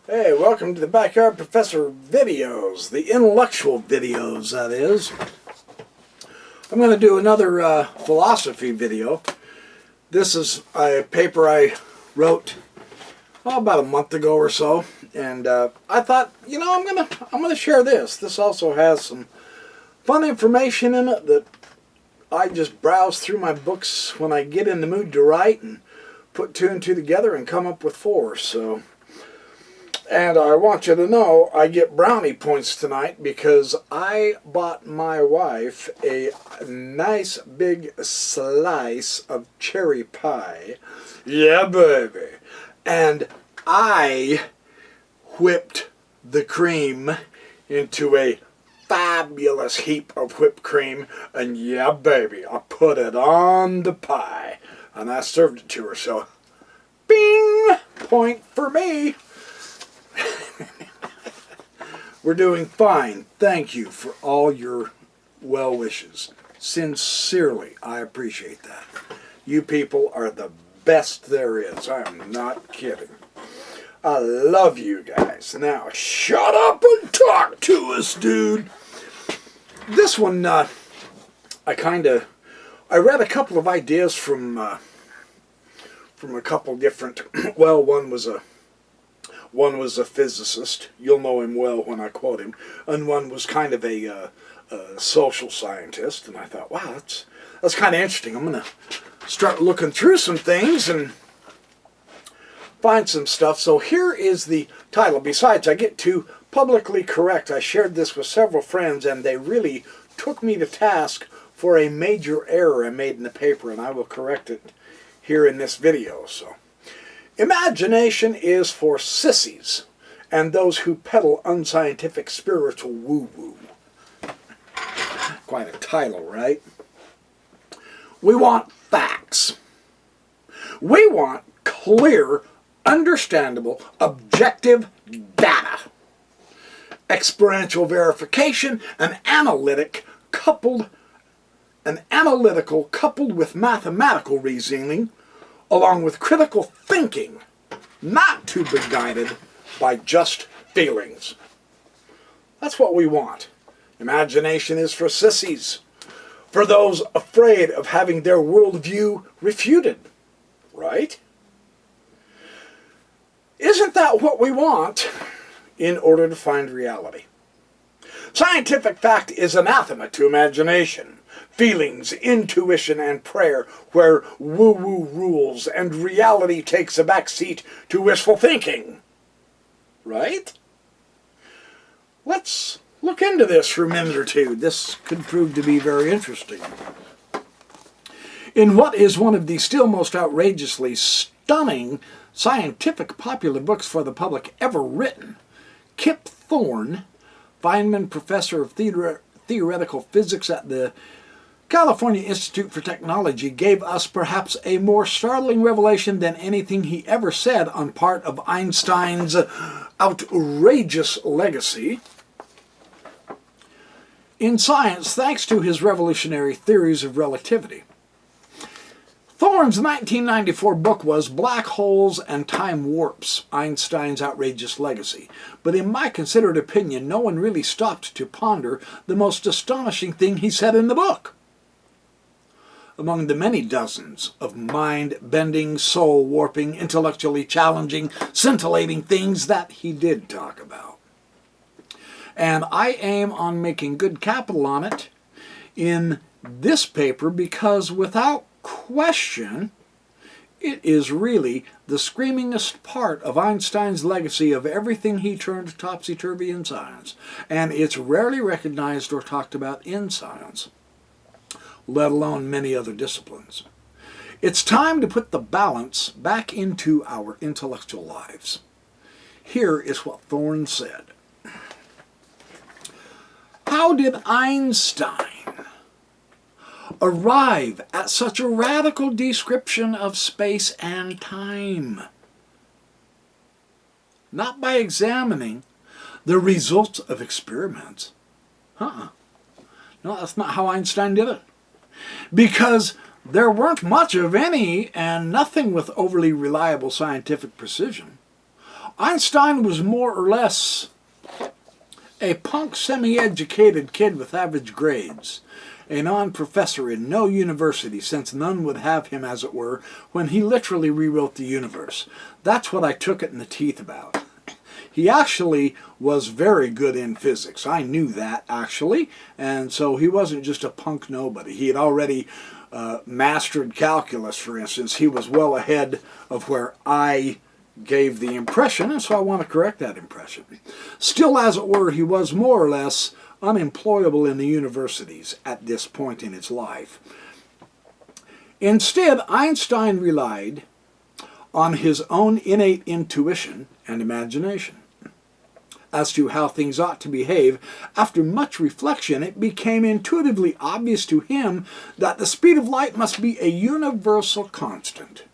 Hey, welcome to the Backyard Professor videos, the intellectual videos, that is. I'm going to do another philosophy video. This is a paper I wrote about a month ago or so, and I thought, you know, I'm gonna share this. This also has some fun information in it that I just browse through my books when I get in the mood to write and put two and two together and come up with four. So. And I want you to know I get brownie points tonight because I bought my wife a nice big slice of cherry pie. Yeah, baby. And I whipped the cream into a fabulous heap of whipped cream. And yeah, baby, I put it on the pie. And I served it to her. So, bing! Point for me. We're doing fine. Thank you for all your well wishes. Sincerely, I appreciate that. You people are the best there is. I am not kidding. I love you guys. Now, shut up and talk to us, dude. This one, I read a couple of ideas from a couple different, well, one was a physicist, you'll know him well when I quote him, and one was kind of a social scientist, and I thought, wow, that's kind of interesting. I'm going to start looking through some things and find some stuff. So here is the title. Besides, I get to publicly correct. I shared this with several friends, and they really took me to task for a major error I made in the paper, and I will correct it here in this video. So. Imagination is for sissies and those who peddle unscientific spiritual woo-woo. Quite a title, right? We want facts. We want clear, understandable, objective data. Experiential verification and analytical coupled with mathematical reasoning, along with critical thinking, not to be guided by just feelings. That's what we want. Imagination is for sissies, for those afraid of having their worldview refuted, right? Isn't that what we want in order to find reality? Scientific fact is anathema to imagination. Feelings, intuition, and prayer, where woo-woo rules and reality takes a backseat to wishful thinking. Right? Let's look into this for a minute or two. This could prove to be very interesting. In what is one of the still most outrageously stunning scientific popular books for the public ever written, Kip Thorne, Feynman Professor of Theoretical Physics at the California Institute for Technology, gave us perhaps a more startling revelation than anything he ever said on part of Einstein's outrageous legacy. In science, thanks to his revolutionary theories of relativity. Thorne's 1994 book was Black Holes and Time Warps, Einstein's Outrageous Legacy. But in my considered opinion, no one really stopped to ponder the most astonishing thing he said in the book. Among the many dozens of mind-bending, soul-warping, intellectually challenging, scintillating things that he did talk about. And I aim on making good capital on it in this paper because without question, it is really the screamingest part of Einstein's legacy of everything he turned topsy-turvy in science. And it's rarely recognized or talked about in science, let alone many other disciplines. It's time to put the balance back into our intellectual lives. Here is what Thorne said. How did Einstein arrive at such a radical description of space and time? Not by examining the results of experiments. No, that's not how Einstein did it. Because there weren't much of any and nothing with overly reliable scientific precision. Einstein was more or less a punk semi-educated kid with average grades, a non-professor in no university, since none would have him, as it were, when he literally rewrote the universe. That's what I took it in the teeth about. He actually was very good in physics. I knew that, actually, and so he wasn't just a punk nobody. He had already mastered calculus, for instance. He was well ahead of where I gave the impression, and so I want to correct that impression. Still, as it were, he was more or less unemployable in the universities at this point in his life. Instead, Einstein relied on his own innate intuition and imagination as to how things ought to behave. After much reflection, it became intuitively obvious to him that the speed of light must be a universal constant,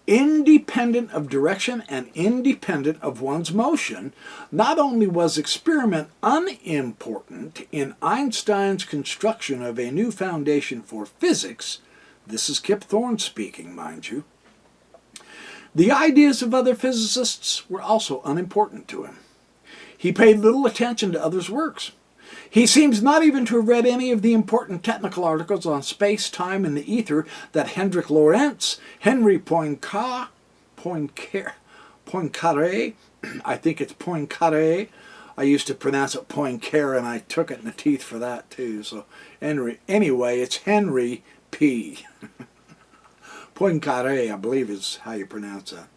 independent of direction and independent of one's motion. Not only was experiment unimportant in Einstein's construction of a new foundation for physics, this is Kip Thorne speaking, mind you, the ideas of other physicists were also unimportant to him. He paid little attention to others' works. He seems not even to have read any of the important technical articles on space, time, and the ether that Hendrik Lorentz, Henry Poincaré, I think it's Poincaré. I used to pronounce it Poincaré, and I took it in the teeth for that too. So anyway, it's Henry P. Poincaré, I believe is how you pronounce that.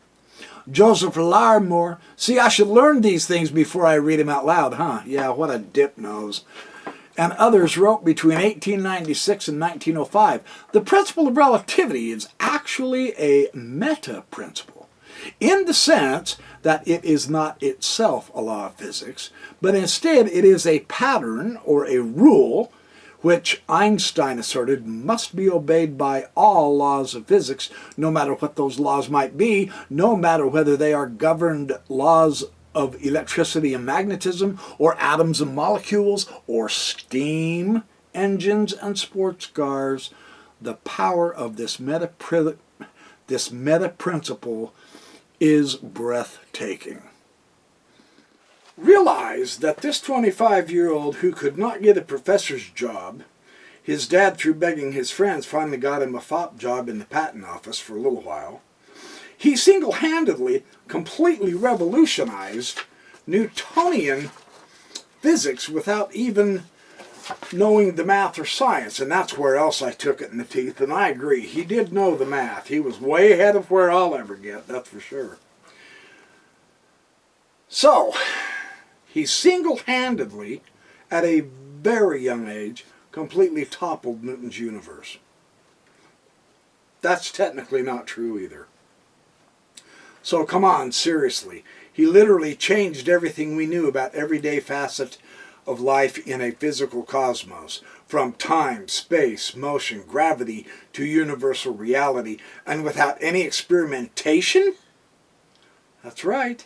Joseph Larmor. See, I should learn these things before I read them out loud, huh? Yeah, what a dip nose. And others wrote between 1896 and 1905. The principle of relativity is actually a meta-principle, in the sense that it is not itself a law of physics, but instead it is a pattern or a rule which Einstein asserted must be obeyed by all laws of physics, no matter what those laws might be, no matter whether they are governed laws of electricity and magnetism, or atoms and molecules, or steam engines and sports cars. The power of this meta principle is breathtaking. Realize that this 25-year-old who could not get a professor's job, his dad, through begging his friends, finally got him a FOP job in the patent office for a little while. He single-handedly, completely revolutionized Newtonian physics without even knowing the math or science, and that's where else I took it in the teeth, and I agree. He did know the math. He was way ahead of where I'll ever get, that's for sure. So, he single-handedly, at a very young age, completely toppled Newton's universe. That's technically not true either. So come on, seriously. He literally changed everything we knew about everyday facet of life in a physical cosmos, from time, space, motion, gravity, to universal reality, and without any experimentation? That's right.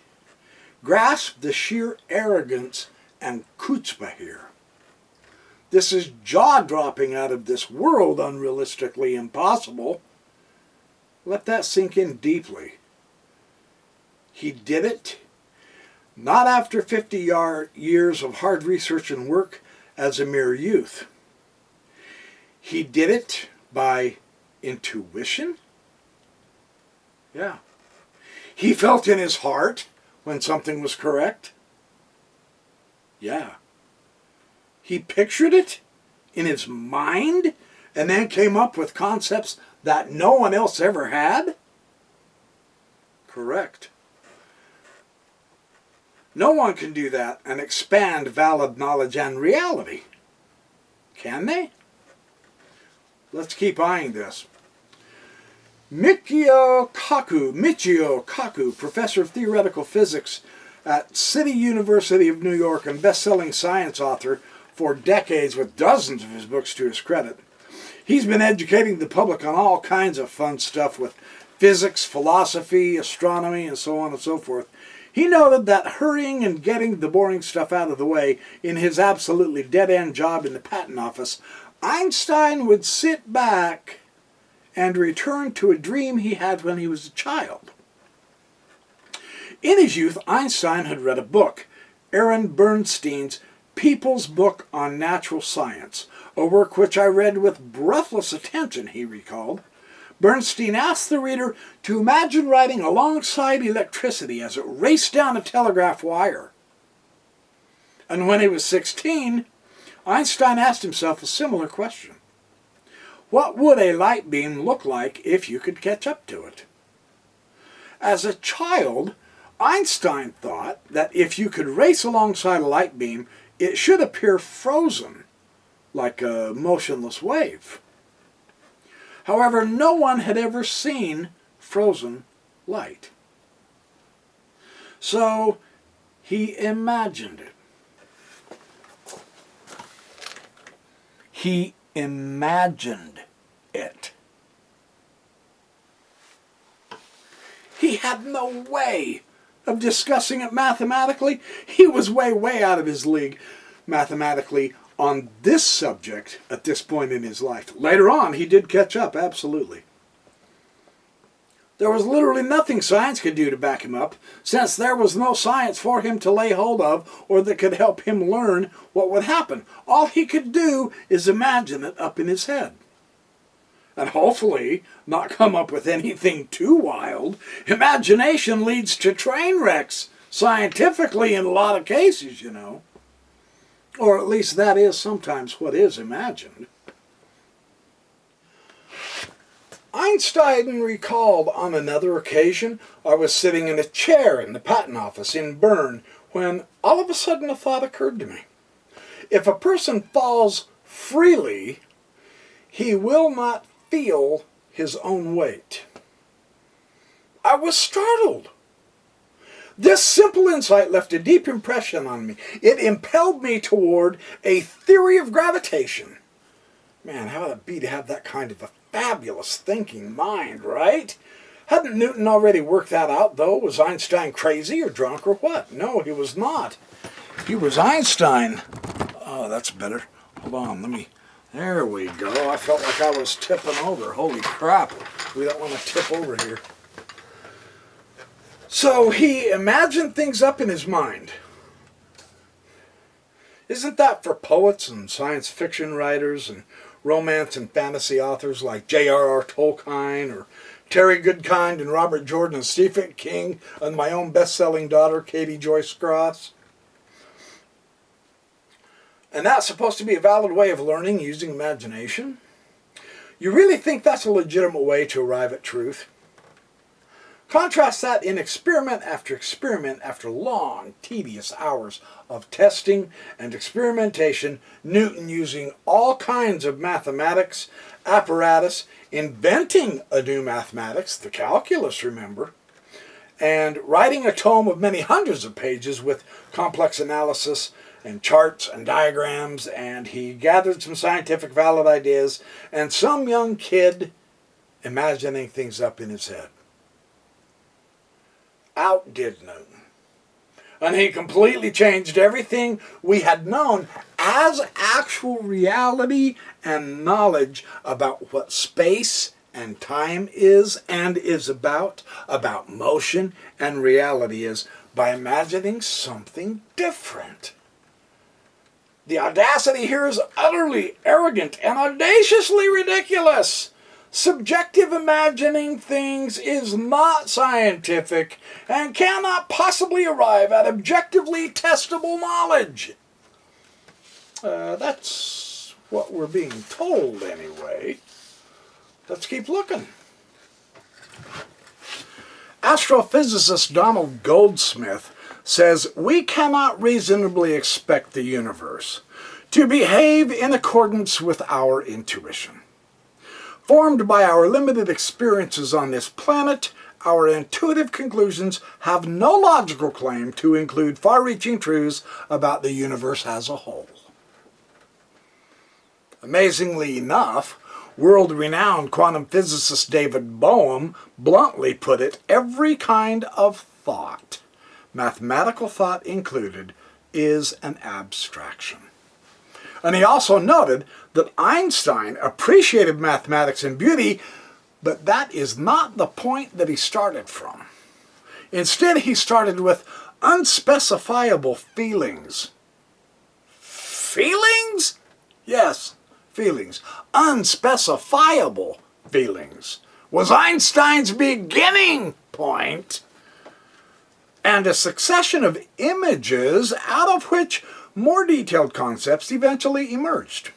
Grasp the sheer arrogance and chutzpah here. This is jaw-dropping, out of this world, unrealistically impossible. Let that sink in deeply. He did it not after 50 years of hard research and work as a mere youth. He did it by intuition. Yeah. He felt in his heart when something was correct. Yeah. He pictured it in his mind and then came up with concepts that no one else ever had. Correct. No one can do that and expand valid knowledge and reality. Can they? Let's keep eyeing this. Michio Kaku, professor of theoretical physics at City University of New York and best-selling science author for decades with dozens of his books to his credit. He's been educating the public on all kinds of fun stuff with physics, philosophy, astronomy, and so on and so forth. He noted that hurrying and getting the boring stuff out of the way in his absolutely dead-end job in the patent office, Einstein would sit back and return to a dream he had when he was a child. In his youth, Einstein had read a book, Aaron Bernstein's People's Book on Natural Science, a work which I read with breathless attention, he recalled. Bernstein asked the reader to imagine riding alongside electricity as it raced down a telegraph wire. And when he was 16, Einstein asked himself a similar question. What would a light beam look like if you could catch up to it? As a child, Einstein thought that if you could race alongside a light beam, it should appear frozen, like a motionless wave. However, no one had ever seen frozen light. So he imagined it. He imagined it. He had no way of discussing it mathematically. He was way out of his league mathematically on this subject at this point in his life. Later on, he did catch up, absolutely. There was literally nothing science could do to back him up, since there was no science for him to lay hold of or that could help him learn what would happen. All he could do is imagine it up in his head. And hopefully not come up with anything too wild. Imagination leads to train wrecks, scientifically in a lot of cases, you know. Or at least that is sometimes what is imagined. Einstein recalled on another occasion, I was sitting in a chair in the patent office in Bern when all of a sudden a thought occurred to me. If a person falls freely, he will not feel his own weight. I was startled. This simple insight left a deep impression on me. It impelled me toward a theory of gravitation. Man, how would it be to have that kind of a fabulous thinking mind, right? Hadn't Newton already worked that out, though? Was Einstein crazy or drunk or what? No, he was not. He was Einstein. Oh, that's better. Hold on, there we go. I felt like I was tipping over. Holy crap. We don't want to tip over here. So he imagined things up in his mind. Isn't that for poets and science fiction writers and romance and fantasy authors like J.R.R. Tolkien or Terry Goodkind and Robert Jordan and Stephen King and my own best-selling daughter, Katie Joyce Cross? And that's supposed to be a valid way of learning using imagination? You really think that's a legitimate way to arrive at truth? Contrast that in experiment after long, tedious hours of testing and experimentation, Newton using all kinds of mathematics, apparatus, inventing a new mathematics, the calculus, remember, and writing a tome of many hundreds of pages with complex analysis and charts and diagrams, and he gathered some scientific valid ideas, and some young kid imagining things up in his head outdid Newton. And he completely changed everything we had known as actual reality and knowledge about what space and time is and is about motion and reality is, by imagining something different. The audacity here is utterly arrogant and audaciously ridiculous. Subjective imagining things is not scientific and cannot possibly arrive at objectively testable knowledge. That's what we're being told anyway. Let's keep looking. Astrophysicist Donald Goldsmith says we cannot reasonably expect the universe to behave in accordance with our intuition. Formed by our limited experiences on this planet, our intuitive conclusions have no logical claim to include far-reaching truths about the universe as a whole. Amazingly enough, world-renowned quantum physicist David Bohm bluntly put it, every kind of thought, mathematical thought included, is an abstraction. And he also noted that Einstein appreciated mathematics and beauty, but that is not the point that he started from. Instead, he started with unspecifiable feelings. Feelings? Yes, feelings. Unspecifiable feelings was Einstein's beginning point, and a succession of images out of which more detailed concepts eventually emerged.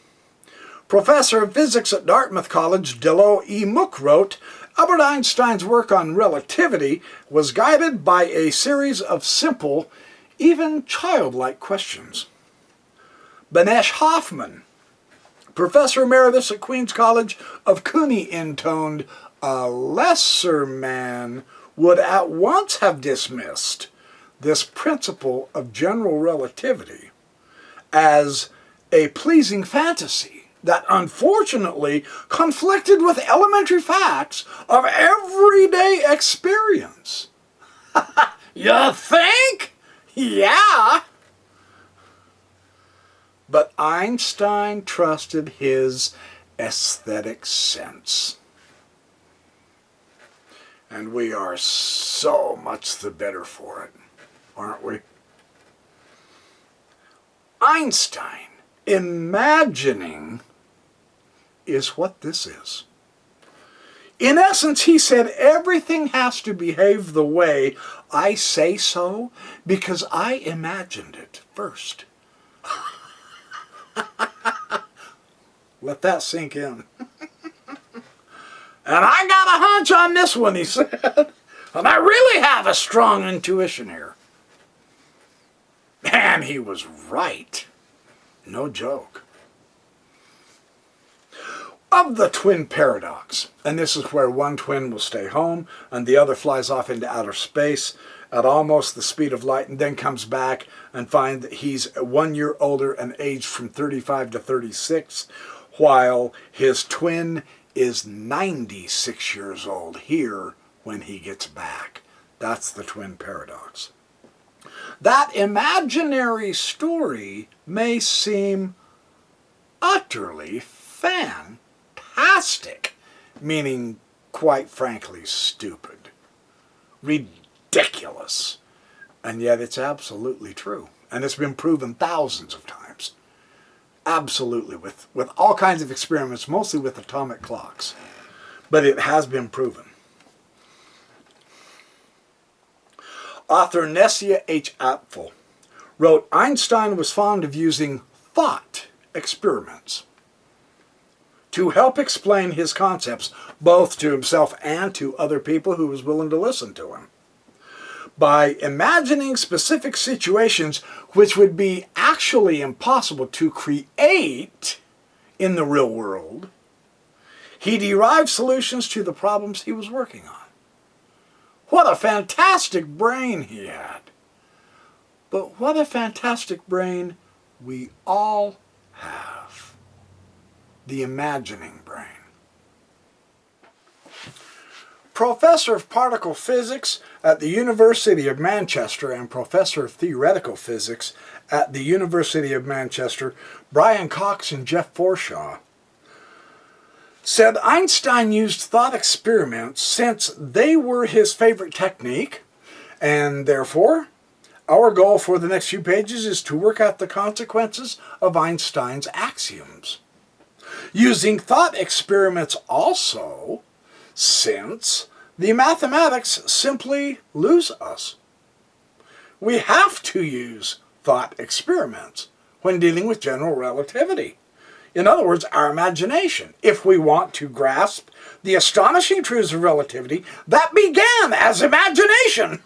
Professor of physics at Dartmouth College, Delo E. Mook wrote, Albert Einstein's work on relativity was guided by a series of simple, even childlike questions. Benesh Hoffman, Professor Emeritus at Queen's College of Cooney, intoned, a lesser man would at once have dismissed this principle of general relativity as a pleasing fantasy that unfortunately conflicted with elementary facts of everyday experience. You think? Yeah. But Einstein trusted his aesthetic sense. And we are so much the better for it, aren't we? Einstein imagining is what this is. In essence, he said everything has to behave the way I say so because I imagined it first. Let that sink in. And I got a hunch on this one, he said. And I really have a strong intuition here. And he was right. No joke. Of the twin paradox, and this is where one twin will stay home and the other flies off into outer space at almost the speed of light and then comes back and finds that he's 1 year older and aged from 35 to 36, while his twin is 96 years old here when he gets back. That's the twin paradox. That imaginary story may seem utterly fantastic, meaning quite frankly stupid, ridiculous, and yet it's absolutely true. And it's been proven thousands of times. Absolutely, with all kinds of experiments, mostly with atomic clocks. But it has been proven. Author Nessia H. Apfel wrote, Einstein was fond of using thought experiments to help explain his concepts, both to himself and to other people who was willing to listen to him. By imagining specific situations which would be actually impossible to create in the real world, he derived solutions to the problems he was working on. What a fantastic brain he had. But what a fantastic brain we all have. The imagining brain. Professor of Particle Physics at the University of Manchester and Professor of Theoretical Physics at the University of Manchester, Brian Cox and Jeff Forshaw, said Einstein used thought experiments since they were his favorite technique, and therefore, our goal for the next few pages is to work out the consequences of Einstein's axioms. Using thought experiments also, since the mathematics simply lose us. We have to use thought experiments when dealing with general relativity. In other words, our imagination, if we want to grasp the astonishing truths of relativity that began as imagination.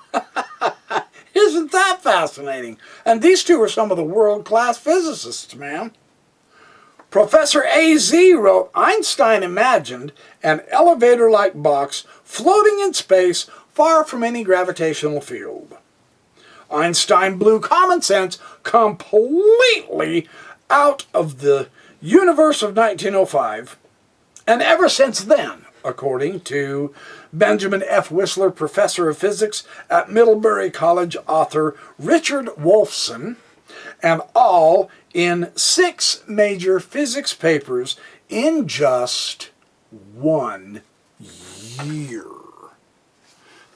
Isn't that fascinating? And these two are some of the world-class physicists, man. Professor A.Z. wrote, Einstein imagined an elevator-like box floating in space far from any gravitational field. Einstein blew common sense completely out of the universe of 1905, and ever since then, according to Benjamin F. Whistler, professor of physics at Middlebury College, author Richard Wolfson, and all in 6 major physics papers in just 1 year.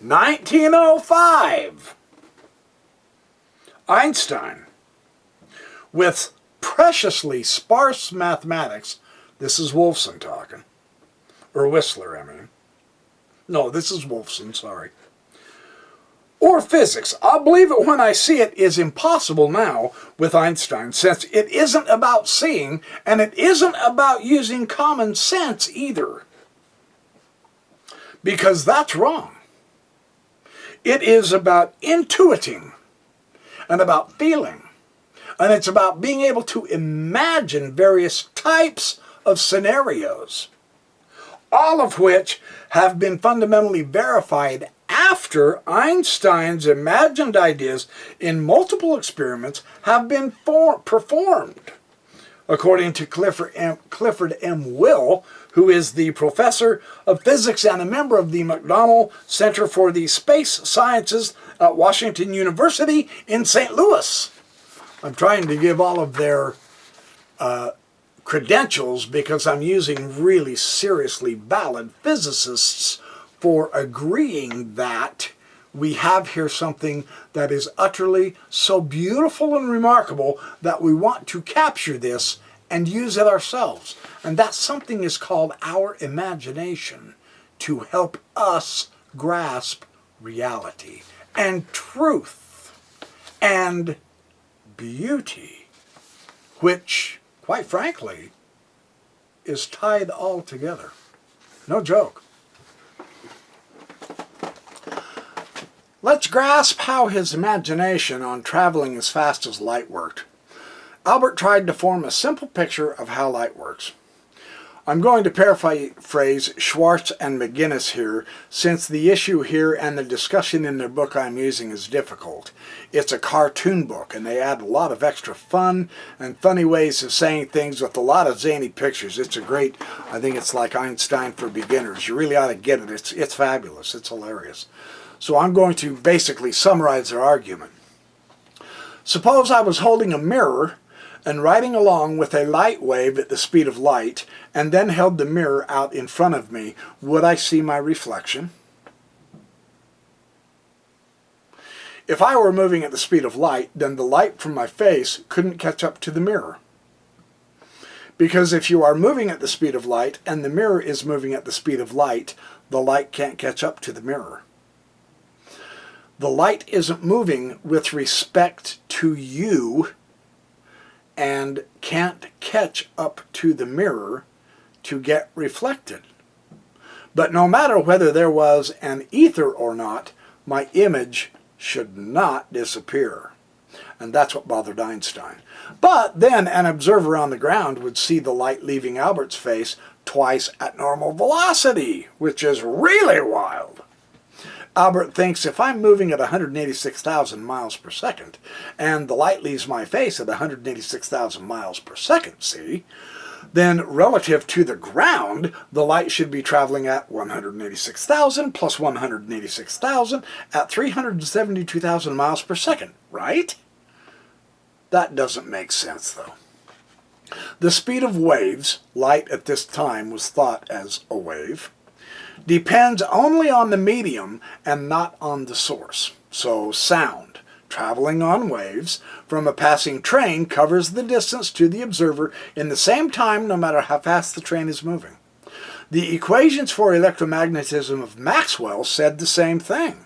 1905, Einstein, with preciously sparse mathematics, this is Wolfson talking, or Whistler, I mean. No, this is Wolfson, sorry. Or physics, I'll believe it when I see it, is impossible now with Einstein, since it isn't about seeing, and it isn't about using common sense either. Because that's wrong. It is about intuiting, and about feeling, and it's about being able to imagine various types of scenarios, all of which have been fundamentally verified after Einstein's imagined ideas in multiple experiments have been performed. According to Clifford M. Will, who is the professor of physics and a member of the McDonnell Center for the Space Sciences at Washington University in St. Louis. I'm trying to give all of their credentials because I'm using really seriously valid physicists for agreeing that we have here something that is utterly so beautiful and remarkable that we want to capture this and use it ourselves. And that something is called our imagination, to help us grasp reality and truth and beauty, which, quite frankly, is tied all together. No joke. Let's grasp how his imagination on traveling as fast as light worked. Albert tried to form a simple picture of how light works. I'm going to paraphrase Schwartz and McGinnis here, since the issue here and the discussion in their book I'm using is difficult. It's a cartoon book, and they add a lot of extra fun and funny ways of saying things with a lot of zany pictures. It's a great, I think it's like Einstein for beginners. You really ought to get it. It's fabulous. It's hilarious. So I'm going to basically summarize their argument. Suppose I was holding a mirror and riding along with a light wave at the speed of light, and then held the mirror out in front of me. Would I see my reflection? If I were moving at the speed of light, then the light from my face couldn't catch up to the mirror. Because if you are moving at the speed of light, and the mirror is moving at the speed of light, the light can't catch up to the mirror. The light isn't moving with respect to you, and can't catch up to the mirror to get reflected. But no matter whether there was an ether or not, my image should not disappear. And that's what bothered Einstein. But then an observer on the ground would see the light leaving Albert's face twice at normal velocity, which is really wild. Albert thinks if I'm moving at 186,000 miles per second, and the light leaves my face at 186,000 miles per second, see, then relative to the ground, the light should be traveling at 186,000 plus 186,000 at 372,000 miles per second, right? That doesn't make sense, though. The speed of waves, light at this time was thought as a wave, depends only on the medium and not on the source. So sound, traveling on waves from a passing train, covers the distance to the observer in the same time no matter how fast the train is moving. The equations for electromagnetism of Maxwell said the same thing.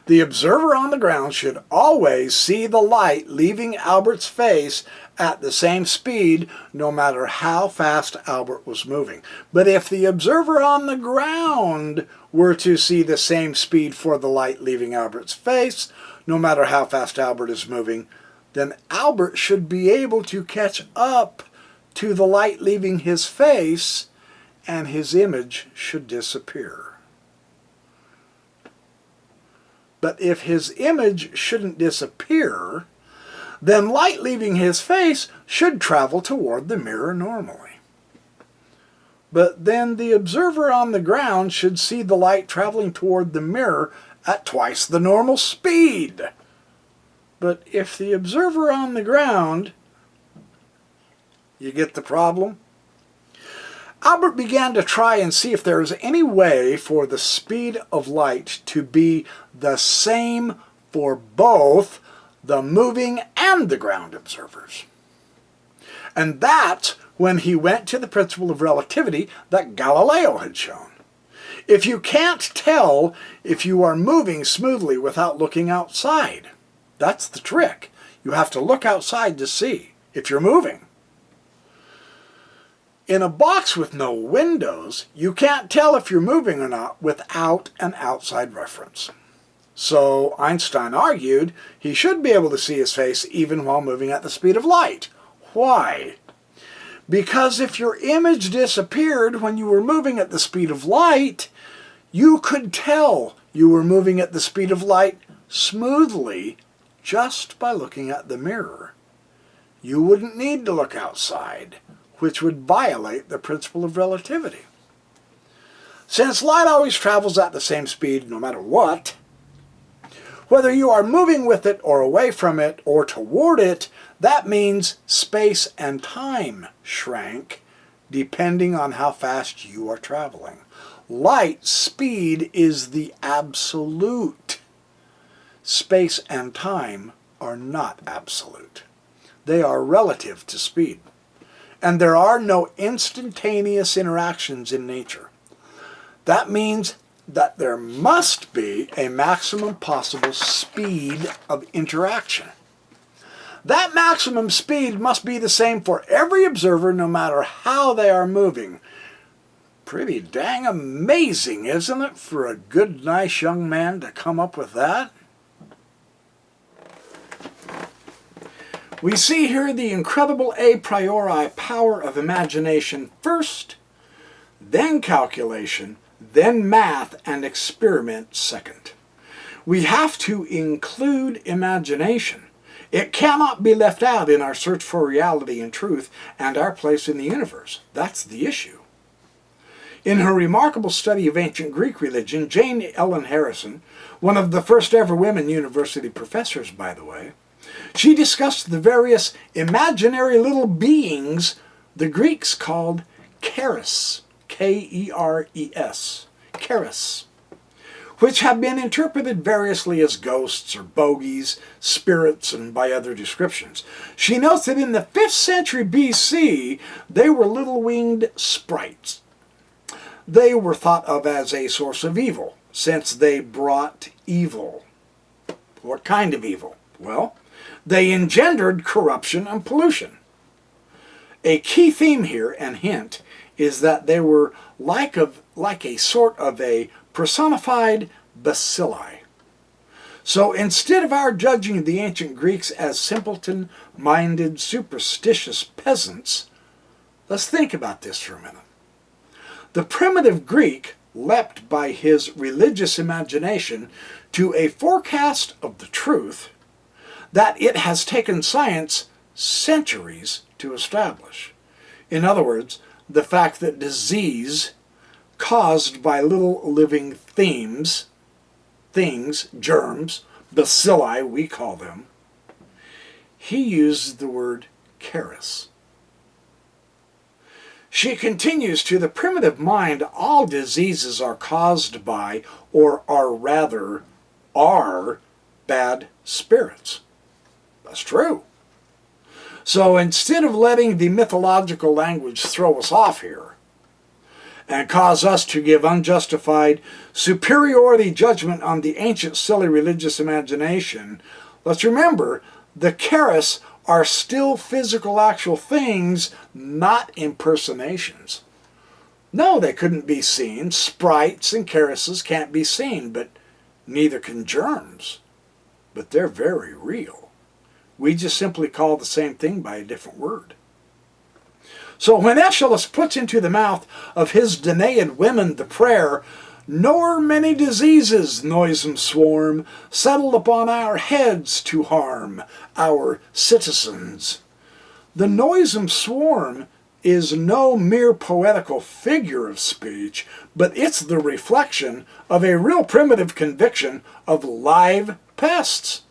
The observer on the ground should always see the light leaving Albert's face at the same speed, no matter how fast Albert was moving. But if the observer on the ground were to see the same speed for the light leaving Albert's face, no matter how fast Albert is moving, then Albert should be able to catch up to the light leaving his face, and his image should disappear. But if his image shouldn't disappear, then light leaving his face should travel toward the mirror normally. But then the observer on the ground should see the light traveling toward the mirror at twice the normal speed. But if the observer on the ground, you get the problem? Albert began to try and see if there was any way for the speed of light to be the same for both the moving and the ground observers. And that's when he went to the principle of relativity that Galileo had shown. If you can't tell if you are moving smoothly without looking outside, that's the trick. You have to look outside to see if you're moving. In a box with no windows, you can't tell if you're moving or not without an outside reference. So Einstein argued he should be able to see his face even while moving at the speed of light. Why? Because if your image disappeared when you were moving at the speed of light, you could tell you were moving at the speed of light smoothly just by looking at the mirror. You wouldn't need to look outside, which would violate the principle of relativity. Since light always travels at the same speed no matter what, whether you are moving with it or away from it or toward it, that means space and time shrank depending on how fast you are traveling. Light speed is the absolute. Space and time are not absolute. They are relative to speed. And there are no instantaneous interactions in nature. That means that there must be a maximum possible speed of interaction. That maximum speed must be the same for every observer no matter how they are moving. Pretty dang amazing, isn't it, for a good, nice young man to come up with that? We see here the incredible a priori power of imagination first, then calculation, then math and experiment second. We have to include imagination. It cannot be left out in our search for reality and truth and our place in the universe. That's the issue. In her remarkable study of ancient Greek religion, Jane Ellen Harrison, one of the first ever women university professors, by the way, she discussed the various imaginary little beings the Greeks called Keres, K-E-R-E-S, Keres, which have been interpreted variously as ghosts or bogies, spirits, and by other descriptions. She notes that in the 5th century BC, they were little winged sprites. They were thought of as a source of evil, since they brought evil. What kind of evil? Well, they engendered corruption and pollution. A key theme here and hint is that they were like a sort of a personified bacilli. So instead of our judging the ancient Greeks as simpleton-minded, superstitious peasants, let's think about this for a minute. The primitive Greek leapt by his religious imagination to a forecast of the truth that it has taken science centuries to establish. In other words, the fact that disease caused by little living things, germs, bacilli we call them, he used the word Keres. She continues, to the primitive mind, all diseases are caused by, or are rather, are bad spirits. That's true. So instead of letting the mythological language throw us off here and cause us to give unjustified superiority judgment on the ancient silly religious imagination, let's remember the Keres are still physical actual things, not impersonations. No, they couldn't be seen. Sprites and Kereses can't be seen, but neither can germs. But they're very real. We just simply call the same thing by a different word. So when Aeschylus puts into the mouth of his Danaiad women the prayer, "Nor many diseases, noisome swarm, settled upon our heads to harm our citizens," the noisome swarm is no mere poetical figure of speech, but it's the reflection of a real primitive conviction of live pests.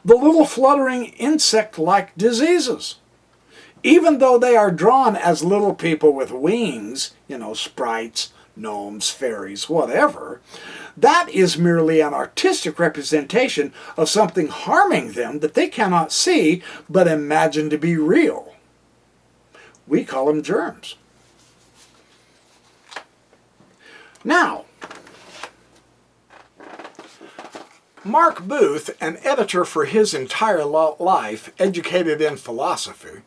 The little fluttering insect-like diseases. even though they are drawn as little people with wings, you know, sprites, gnomes, fairies, whatever, that is merely an artistic representation of something harming them that they cannot see but imagine to be real. We call them germs. Now, Mark Booth, an editor for his entire life, educated in philosophy,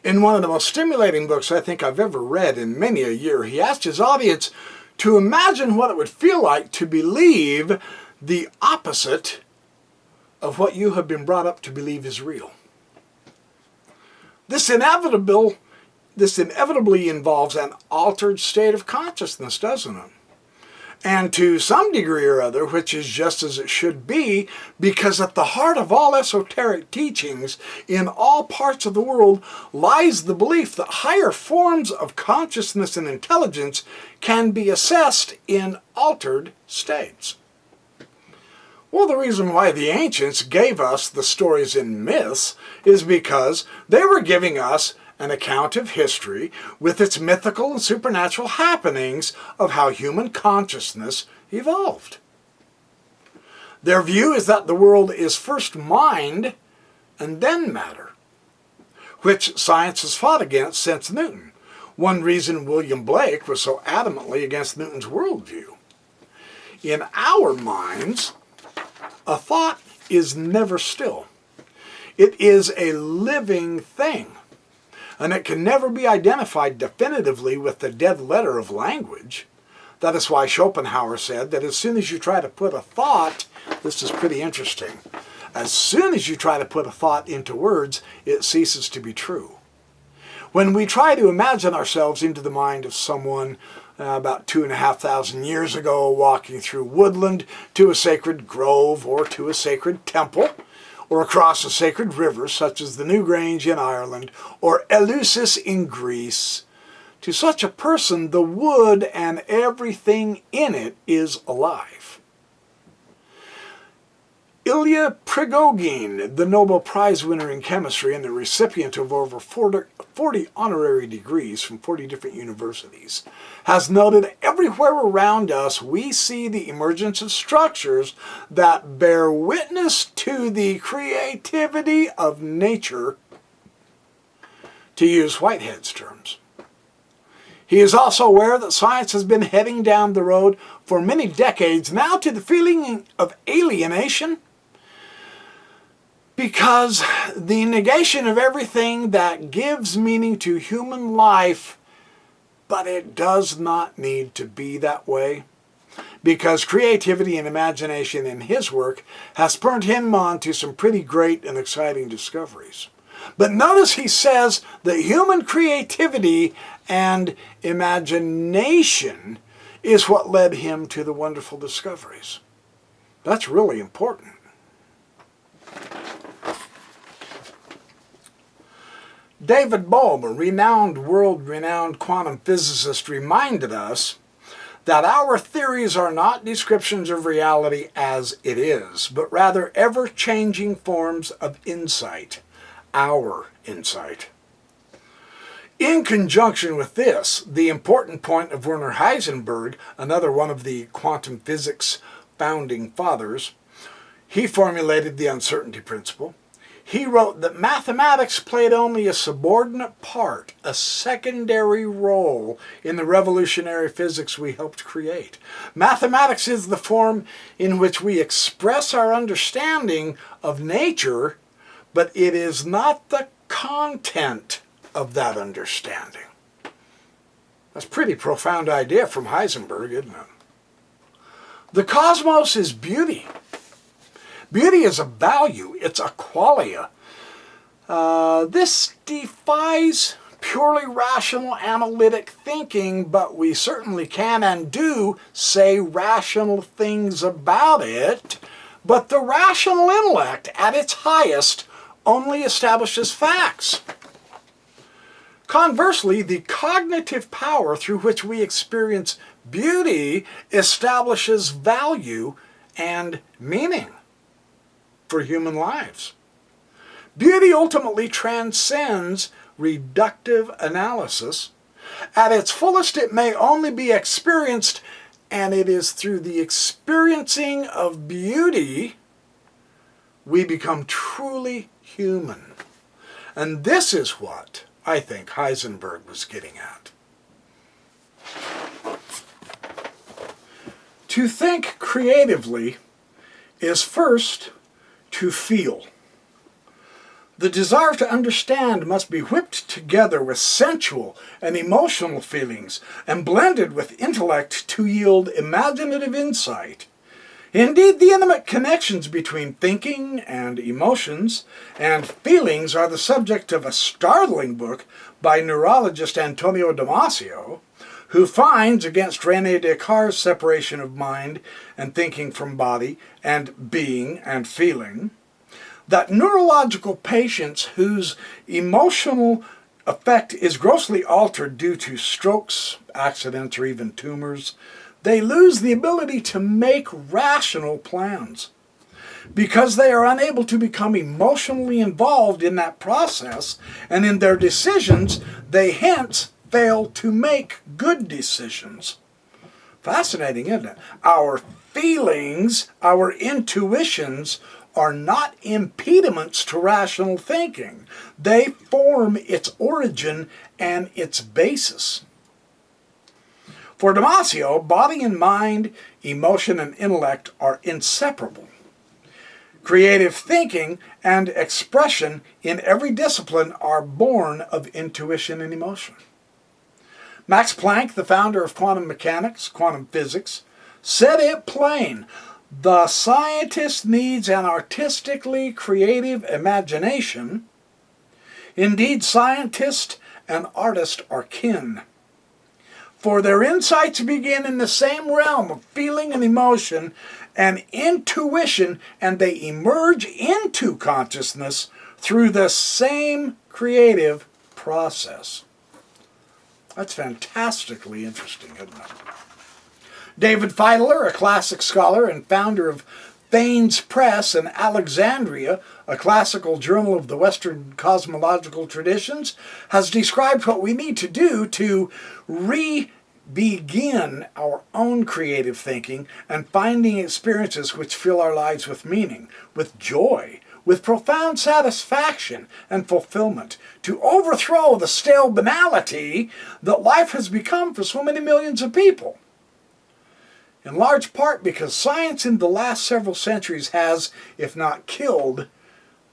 in one of the most stimulating books I think I've ever read in many a year, he asked his audience to imagine what it would feel like to believe the opposite of what you have been brought up to believe is real. This inevitably involves an altered state of consciousness, doesn't it? And to some degree or other, which is just as it should be, because at the heart of all esoteric teachings in all parts of the world lies the belief that higher forms of consciousness and intelligence can be assessed in altered states. Well, the reason why the ancients gave us the stories and myths is because they were giving us an account of history with its mythical and supernatural happenings of how human consciousness evolved. Their view is that the world is first mind and then matter, which science has fought against since Newton. One reason William Blake was so adamantly against Newton's worldview. In our minds, a thought is never still. It is a living thing, and it can never be identified definitively with the dead letter of language. That is why Schopenhauer said that as soon as you try to put a thought, this is pretty interesting, as soon as you try to put a thought into words, it ceases to be true. When we try to imagine ourselves into the mind of someone about 2,500 years ago walking through woodland to a sacred grove or to a sacred temple, or across a sacred river such as the Newgrange in Ireland or Eleusis in Greece, to such a person the wood and everything in it is alive. Ilya Prigogine, the Nobel Prize winner in chemistry and the recipient of over 40 honorary degrees from 40 different universities, has noted everywhere around us we see the emergence of structures that bear witness to the creativity of nature, to use Whitehead's terms. He is also aware that science has been heading down the road for many decades now to the feeling of alienation, because the negation of everything that gives meaning to human life, but it does not need to be that way, because creativity and imagination in his work has spurred him on to some pretty great and exciting discoveries. But notice he says that human creativity and imagination is what led him to the wonderful discoveries. That's really important. David Bohm, a world-renowned quantum physicist, reminded us that our theories are not descriptions of reality as it is, but rather ever-changing forms of insight, our insight. In conjunction with this, the important point of Werner Heisenberg, another one of the quantum physics founding fathers, he formulated the uncertainty principle. He wrote that mathematics played only a subordinate part, a secondary role in the revolutionary physics we helped create. Mathematics is the form in which we express our understanding of nature, but it is not the content of that understanding. That's a pretty profound idea from Heisenberg, isn't it? The cosmos is beauty. Beauty is a value, it's a qualia. This defies purely rational analytic thinking, but we certainly can and do say rational things about it. But the rational intellect, at its highest, only establishes facts. Conversely, the cognitive power through which we experience beauty establishes value and meaning for human lives. Beauty ultimately transcends reductive analysis. At its fullest, it may only be experienced, and it is through the experiencing of beauty we become truly human. And this is what I think Heisenberg was getting at. To think creatively is first to feel. The desire to understand must be whipped together with sensual and emotional feelings and blended with intellect to yield imaginative insight. Indeed, the intimate connections between thinking and emotions and feelings are the subject of a startling book by neurologist Antonio Damasio, who finds against René Descartes' separation of mind and thinking from body and being and feeling, that neurological patients whose emotional effect is grossly altered due to strokes, accidents, or even tumors, they lose the ability to make rational plans. Because they are unable to become emotionally involved in that process and in their decisions, they hence fail to make good decisions. Fascinating, isn't it? Our feelings, our intuitions, are not impediments to rational thinking. They form its origin and its basis. For Damasio, body and mind, emotion and intellect are inseparable. Creative thinking and expression in every discipline are born of intuition and emotion. Max Planck, the founder of quantum mechanics, quantum physics, said it plain: the scientist needs an artistically creative imagination. Indeed, scientist and artist are kin. For their insights begin in the same realm of feeling and emotion and intuition, and they emerge into consciousness through the same creative process. That's fantastically interesting, isn't it? David Feidler, a classic scholar and founder of Thanes Press in Alexandria, a classical journal of the Western cosmological traditions, has described what we need to do to begin our own creative thinking and finding experiences which fill our lives with meaning, with joy, with profound satisfaction and fulfillment, to overthrow the stale banality that life has become for so many millions of people. In large part because science in the last several centuries has, if not killed,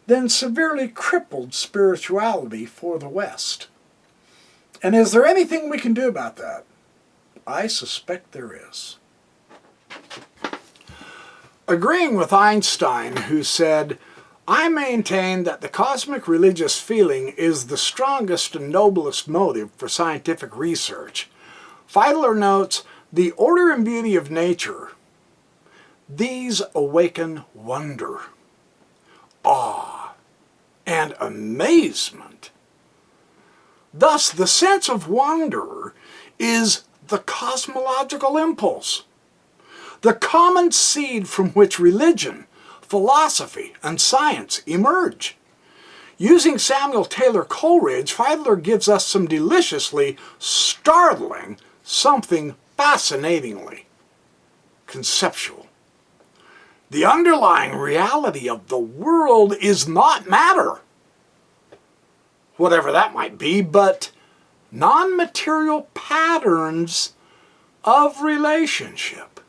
then severely crippled spirituality for the West. And is there anything we can do about that? I suspect there is. Agreeing with Einstein, who said, "I maintain that the cosmic religious feeling is the strongest and noblest motive for scientific research," Feidler notes, "The order and beauty of nature, these awaken wonder, awe, and amazement. Thus, the sense of wonder is the cosmological impulse, the common seed from which religion, philosophy, and science emerge." Using Samuel Taylor Coleridge, Feidler gives us some deliciously startling, something fascinatingly conceptual. The underlying reality of the world is not matter, whatever that might be, but non-material patterns of relationship.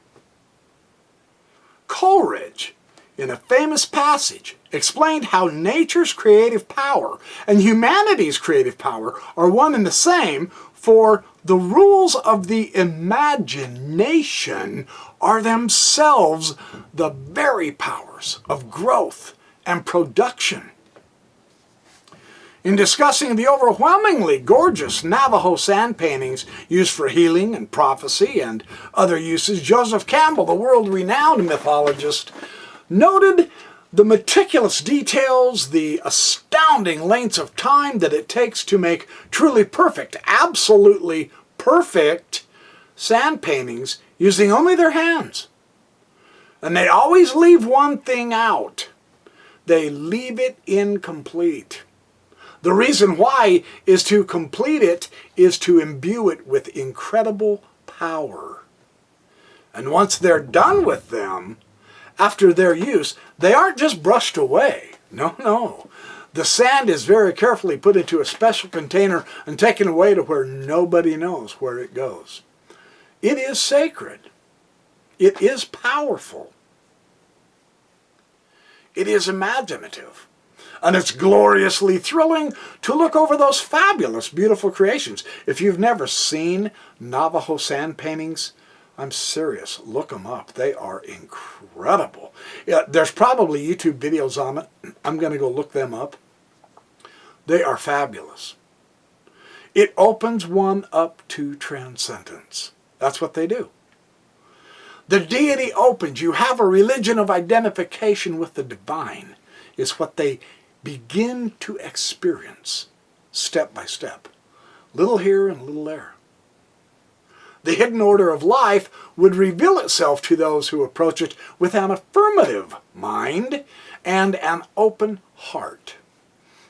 Coleridge, in a famous passage, explained how nature's creative power and humanity's creative power are one and the same, for the rules of the imagination are themselves the very powers of growth and production. In discussing the overwhelmingly gorgeous Navajo sand paintings used for healing and prophecy and other uses, Joseph Campbell, the world-renowned mythologist, noted the meticulous details, the astounding lengths of time that it takes to make truly perfect, absolutely perfect sand paintings using only their hands. And they always leave one thing out. They leave it incomplete. The reason why is to complete it is to imbue it with incredible power. And once they're done with them, after their use, they aren't just brushed away. No, no. The sand is very carefully put into a special container and taken away to where nobody knows where it goes. It is sacred. It is powerful. It is imaginative. And it's gloriously thrilling to look over those fabulous, beautiful creations. If you've never seen Navajo sand paintings, I'm serious, look them up. They are incredible. Yeah, there's probably YouTube videos on it. I'm going to go look them up. They are fabulous. It opens one up to transcendence. That's what they do. The deity opens. You have a religion of identification with the divine. Is what they begin to experience step by step. Little here and little there. The hidden order of life would reveal itself to those who approach it with an affirmative mind and an open heart.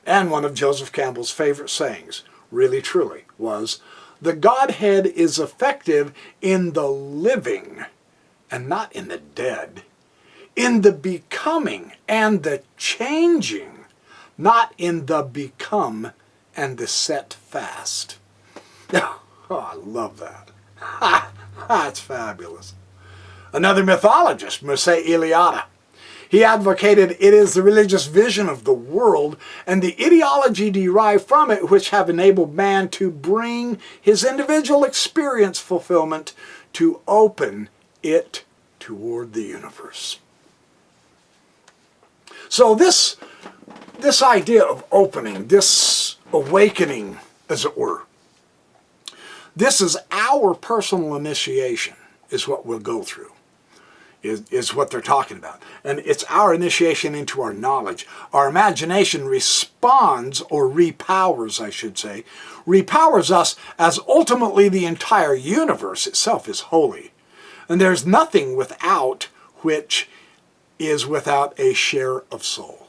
And one of Joseph Campbell's favorite sayings, really truly, was, "The Godhead is effective in the living and not in the dead, in the becoming and the changing, not in the become and the set fast." Oh, I love that. That's fabulous. Another mythologist, Mircea Eliade, he advocated it is the religious vision of the world and the ideology derived from it which have enabled man to bring his individual experience fulfillment to open it toward the universe. So this idea of opening, this awakening, as it were, this is our personal initiation, is what we'll go through, is what they're talking about. And it's our initiation into our knowledge. Our imagination responds, or repowers, I should say, repowers us as ultimately the entire universe itself is holy. And there's nothing without which is without a share of soul.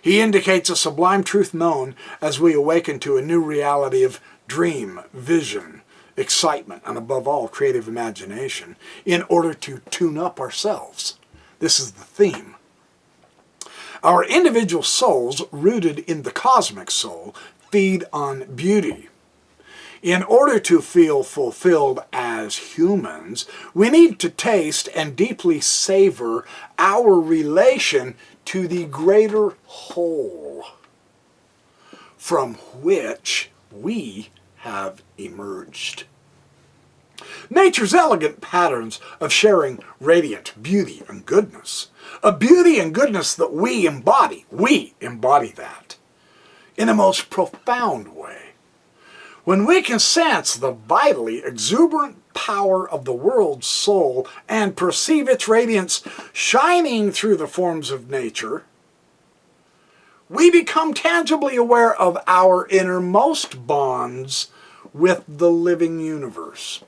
He indicates a sublime truth known as we awaken to a new reality of dream, vision, excitement, and above all, creative imagination, in order to tune up ourselves. This is the theme. Our individual souls, rooted in the cosmic soul, feed on beauty. In order to feel fulfilled as humans, we need to taste and deeply savor our relation to the greater whole, from which we have emerged. Nature's elegant patterns of sharing radiant beauty and goodness, a beauty and goodness that we embody that in a most profound way. When we can sense the vitally exuberant power of the world's soul and perceive its radiance shining through the forms of nature, we become tangibly aware of our innermost bonds with the living universe.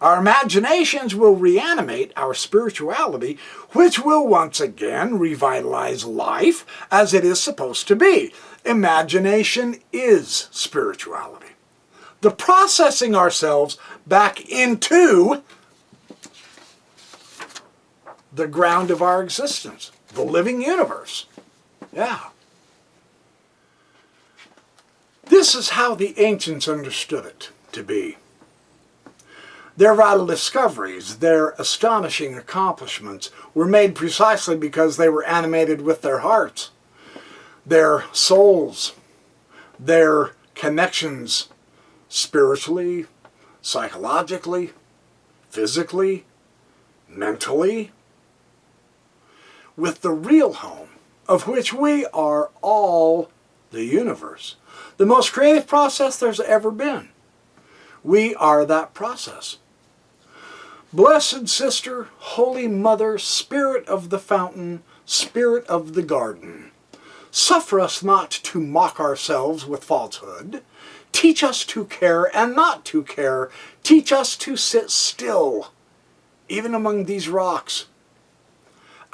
Our imaginations will reanimate our spirituality, which will once again revitalize life as it is supposed to be. Imagination is spirituality. The processing ourselves back into the ground of our existence, the living universe. Yeah. This is how the ancients understood it to be. Their vital discoveries, their astonishing accomplishments, were made precisely because they were animated with their hearts, their souls, their connections spiritually, psychologically, physically, mentally, with the real home, of which we are all the universe. The most creative process there's ever been. We are that process. Blessed Sister, Holy Mother, Spirit of the Fountain, Spirit of the Garden, suffer us not to mock ourselves with falsehood. Teach us to care and not to care. Teach us to sit still, even among these rocks.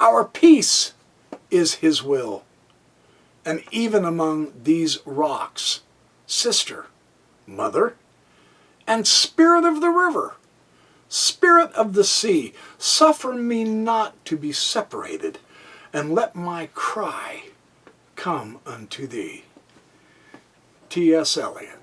Our peace is His will, and even among these rocks, sister, mother, and spirit of the river, spirit of the sea, suffer me not to be separated, and let my cry come unto thee. T.S. Eliot.